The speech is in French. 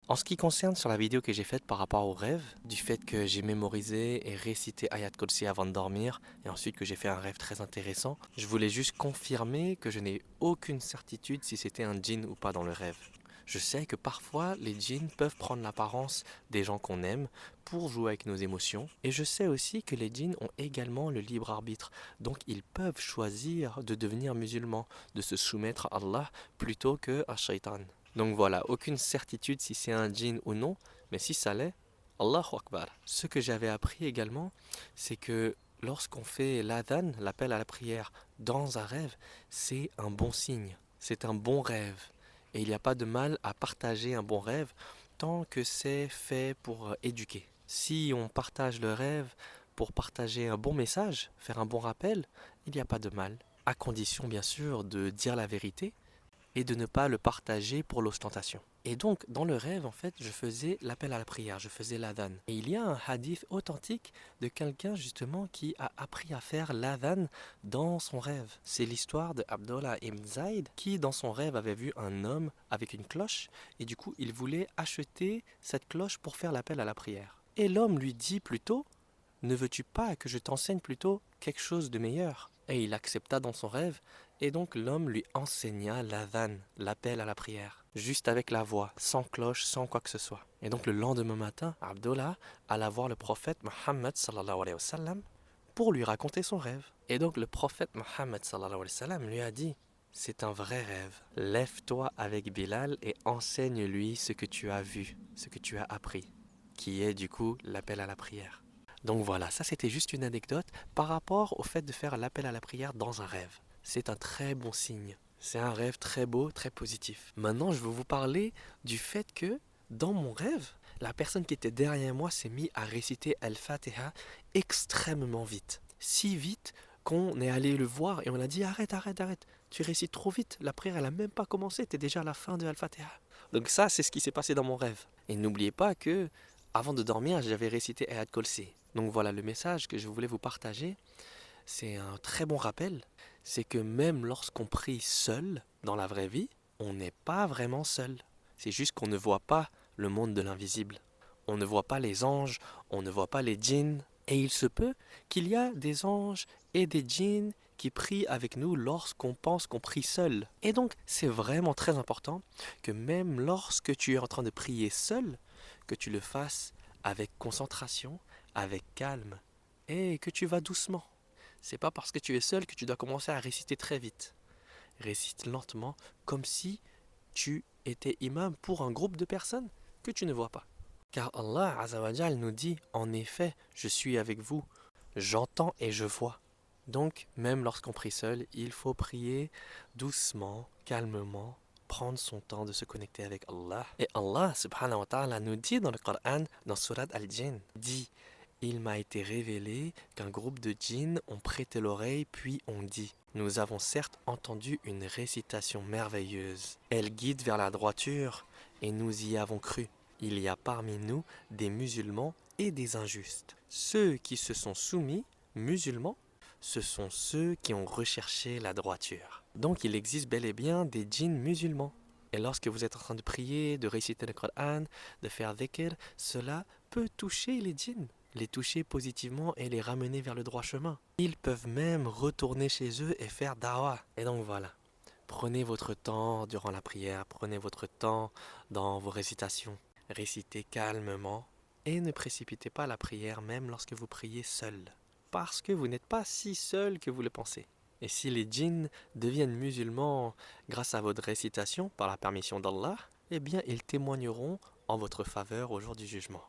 En ce qui concerne sur la vidéo que j'ai faite par rapport au rêve, du fait que j'ai mémorisé et récité Ayat Kursi avant de dormir, et ensuite que j'ai fait un rêve très intéressant, je voulais juste confirmer que je n'ai aucune certitude si c'était un djinn ou pas dans le rêve. Je sais que parfois les djinns peuvent prendre l'apparence des gens qu'on aime pour jouer avec nos émotions, et je sais aussi que les djinns ont également le libre arbitre, donc ils peuvent choisir de devenir musulmans, de se soumettre à Allah plutôt que à Shaitan. Donc voilà, aucune certitude si c'est un djinn ou non, mais si ça l'est, Allahu Akbar. Ce que j'avais appris également, c'est que lorsqu'on fait l'adhan, l'appel à la prière, dans un rêve, c'est un bon signe, c'est un bon rêve. Et il n'y a pas de mal à partager un bon rêve tant que c'est fait pour éduquer. Si on partage le rêve pour partager un bon message, faire un bon rappel, il n'y a pas de mal, à condition bien sûr de dire la vérité et de ne pas le partager pour l'ostentation. Et donc, dans le rêve, en fait, je faisais l'appel à la prière, je faisais l'adhan. Et il y a un hadith authentique de quelqu'un, justement, qui a appris à faire l'adhan dans son rêve. C'est l'histoire de Abdullah ibn Zayd, qui, dans son rêve, avait vu un homme avec une cloche, et du coup, il voulait acheter cette cloche pour faire l'appel à la prière. Et l'homme lui dit plutôt, ne veux-tu pas que je t'enseigne plutôt quelque chose de meilleur? Et il accepta dans son rêve, et donc l'homme lui enseigna l'adhan, l'appel à la prière, juste avec la voix, sans cloche, sans quoi que ce soit. Et donc le lendemain matin, Abdullah alla voir le prophète Mohammed sallallahu alayhi wa sallam pour lui raconter son rêve. Et donc le prophète Mohammed sallallahu alayhi wa sallam lui a dit, c'est un vrai rêve. Lève-toi avec Bilal et enseigne-lui ce que tu as vu, ce que tu as appris, qui est du coup l'appel à la prière. Donc voilà, ça c'était juste une anecdote par rapport au fait de faire l'appel à la prière dans un rêve. C'est un très bon signe. C'est un rêve très beau, très positif. Maintenant, je veux vous parler du fait que dans mon rêve, la personne qui était derrière moi s'est mise à réciter Al-Fatiha extrêmement vite. Si vite qu'on est allé le voir et on a dit arrête, arrête, arrête. Tu récites trop vite, la prière elle a même pas commencé, t'es déjà à la fin de Al-Fatiha. Donc ça, c'est ce qui s'est passé dans mon rêve. Et n'oubliez pas que avant de dormir, j'avais récité Ayat Kursi. Donc voilà, le message que je voulais vous partager, c'est un très bon rappel. C'est que même lorsqu'on prie seul dans la vraie vie, on n'est pas vraiment seul. C'est juste qu'on ne voit pas le monde de l'invisible. On ne voit pas les anges, on ne voit pas les djinns. Et il se peut qu'il y a des anges et des djinns qui prient avec nous lorsqu'on pense qu'on prie seul. Et donc, c'est vraiment très important que même lorsque tu es en train de prier seul, que tu le fasses avec concentration, avec calme, et que tu vas doucement. C'est pas parce que tu es seul que tu dois commencer à réciter très vite. Récite lentement, comme si tu étais imam pour un groupe de personnes que tu ne vois pas. Car Allah Azzawajal nous dit, en effet, je suis avec vous, j'entends et je vois. Donc, même lorsqu'on prie seul, il faut prier doucement, calmement, prendre son temps de se connecter avec Allah. Et Allah subhanahu wa ta'ala nous dit dans le Coran, dans Surat Al-Jinn, dit, il m'a été révélé qu'un groupe de djinns ont prêté l'oreille puis ont dit, nous avons certes entendu une récitation merveilleuse. Elle guide vers la droiture et nous y avons cru. Il y a parmi nous des musulmans et des injustes. Ceux qui se sont soumis, musulmans, ce sont ceux qui ont recherché la droiture. Donc il existe bel et bien des djinns musulmans. Et lorsque vous êtes en train de prier, de réciter le Coran, de faire dhikr, cela peut toucher les djinns, les toucher positivement et les ramener vers le droit chemin. Ils peuvent même retourner chez eux et faire da'wah. Et donc voilà, prenez votre temps durant la prière, prenez votre temps dans vos récitations. Récitez calmement et ne précipitez pas la prière même lorsque vous priez seul. Parce que vous n'êtes pas si seul que vous le pensez. Et si les djinns deviennent musulmans grâce à votre récitation par la permission d'Allah, eh bien ils témoigneront en votre faveur au jour du jugement.